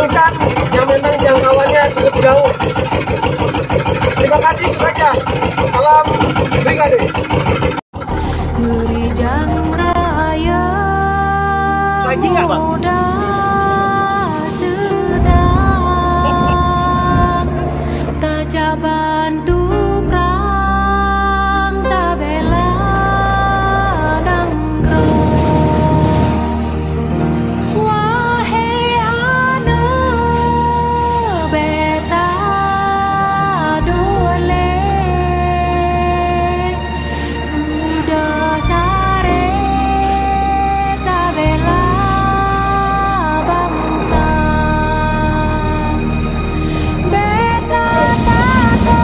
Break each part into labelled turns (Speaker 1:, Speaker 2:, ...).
Speaker 1: hutan yang memang jangkauannya cukup jauh. Terima kasih saja. Salam Brigade.
Speaker 2: Merijang raya muda sedang tajak bantu perang tak bela nanggrong. Wahai anak beta dole udah sare tak bela bangsa. Beta takut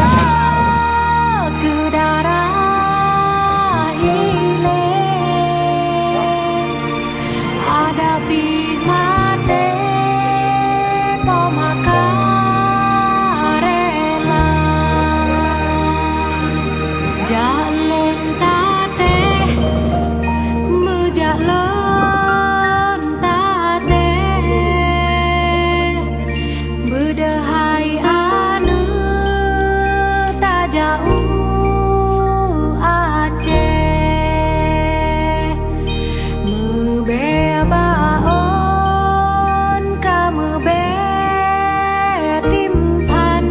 Speaker 2: ke darah ile ada mate pemakarela jalan tate mejalan tate bedahai anu tak jauh Aceh mebebaon kamu betimpan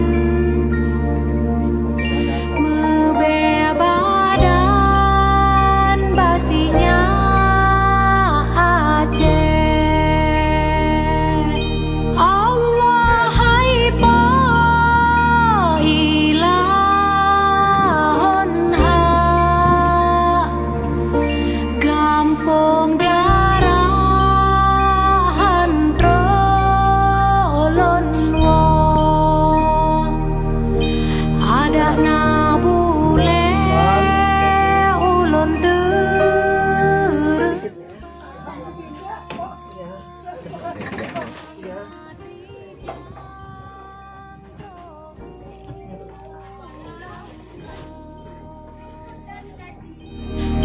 Speaker 2: mebebadan basinya Aceh. Allah hai po ilahon ha gampong jarahan trolon luo ada na bule ulun ter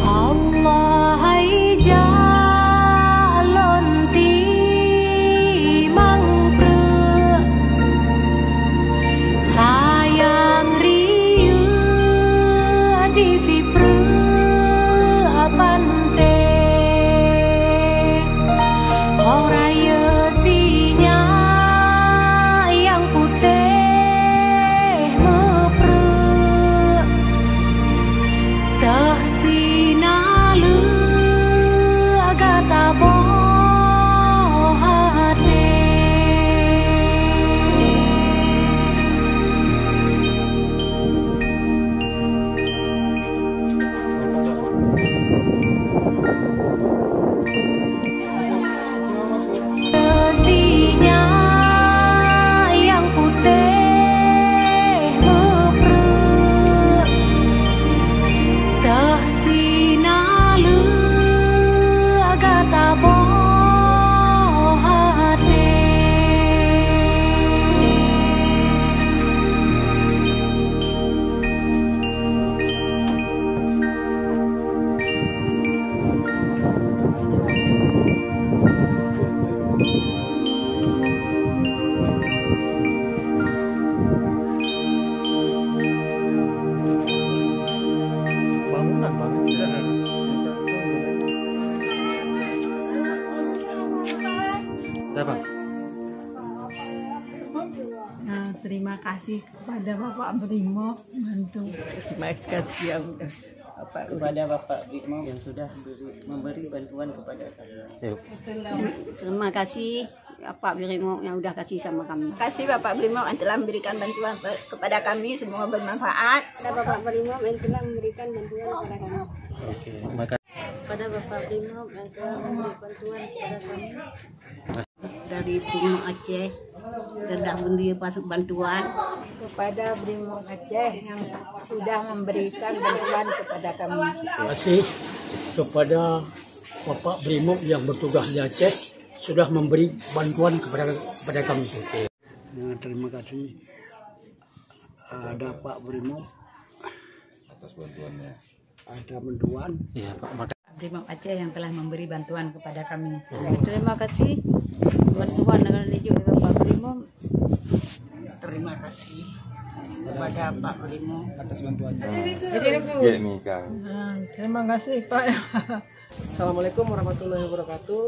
Speaker 2: Allah hai jalon timang pre sayang rieu di si pre apante oraya sinya yang putih mepre tah sinalu agata bohate. Sinya yang putih mepre tah sinalu agata bohate.
Speaker 3: Bangunan banget. Apa?
Speaker 4: Nah, terima kasih kepada Bapak Brimob bantu.
Speaker 5: Terima kasih yang kepada Bapak Brimob yang sudah memberi bantuan kepada kami.
Speaker 6: Terima kasih Bapak Brimob yang sudah kasih sama kami.
Speaker 7: Terima kasih Bapak Brimob yang telah memberikan bantuan kepada kami, semoga bermanfaat.
Speaker 6: Kepada Bapak Brimob yang telah memberikan bantuan kepada kami.
Speaker 3: Oke, terima kasih.
Speaker 6: Kepada Bapak Brimob yang telah memberi bantuan kepada kami. Dari Brimob Aceh sudah memberi bantuan.
Speaker 7: Kepada Brimob Aceh yang sudah memberikan bantuan kepada kami.
Speaker 8: Terima kasih kepada Bapak Brimob yang bertugas di Aceh sudah memberi bantuan kepada kami.
Speaker 9: Terima kasih ada Pak Brimob
Speaker 3: atas bantuannya.
Speaker 9: Ada bantuan.
Speaker 3: Ya, Pak.
Speaker 4: Brimob Aceh yang telah memberi bantuan kepada kami.
Speaker 6: Terima kasih bantuan dengan Bapak Brimob.
Speaker 4: Brimob.
Speaker 6: Terima kasih kepada Pak Brimo
Speaker 1: atas bantuannya.
Speaker 4: Terima kasih Pak.
Speaker 1: Assalamualaikum warahmatullahi wabarakatuh.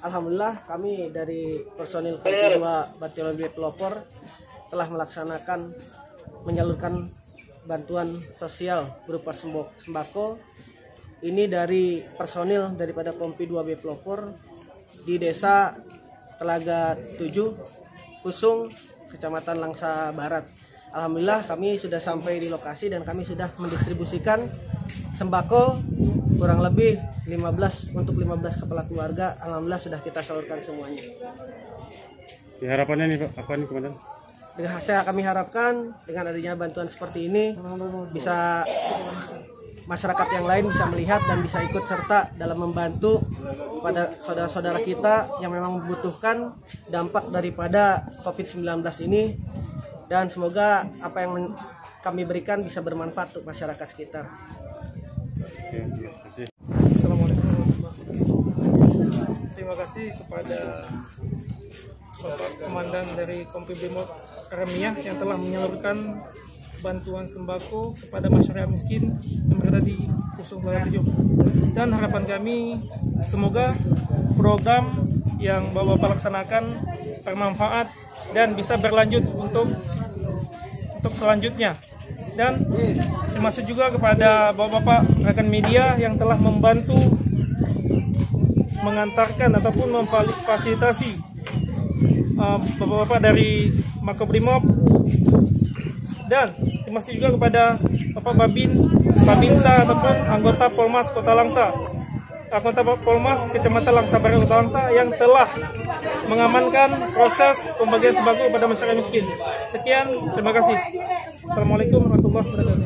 Speaker 1: Alhamdulillah kami dari personil Kompi 2 Batalion B Pelopor telah menyalurkan bantuan sosial berupa sembako. Ini dari personil daripada Kompi 2 B Pelopor di Desa Telaga 7, Kusung, Kecamatan Langsa Barat. Alhamdulillah kami sudah sampai di lokasi dan kami sudah mendistribusikan sembako kurang lebih 15 kepala keluarga. Alhamdulillah sudah kita salurkan semuanya.
Speaker 3: Harapannya nih Pak, apa nih Komandan?
Speaker 1: Dengan hasil kami harapkan dengan adanya bantuan seperti ini bisa masyarakat yang lain bisa melihat dan bisa ikut serta dalam membantu pada saudara-saudara kita yang memang membutuhkan dampak daripada COVID-19 ini, dan semoga apa yang kami berikan bisa bermanfaat untuk masyarakat sekitar.
Speaker 10: Assalamualaikum warahmatullahi wabarakatuh. Terima kasih kepada Bapak Komandan dari Kompi Brimob Remiah yang telah menyalurkan bantuan sembako kepada masyarakat miskin yang berada di Kusung Telaga 7. Dan harapan kami semoga program yang Bapak laksanakan bermanfaat dan bisa berlanjut untuk selanjutnya. Dan terima kasih juga kepada Bapak-Bapak rekan media yang telah membantu mengantarkan ataupun memfasilitasi Bapak-Bapak dari Makobrimob. Dan terima kasih juga kepada Bapak Babinsa ataupun anggota Polmas Kota Langsa, anggota Polmas Kecamatan Langsa Barat Kota Langsa yang telah mengamankan proses pembagian sembako kepada masyarakat miskin. Sekian, terima kasih. Assalamualaikum warahmatullahi wabarakatuh.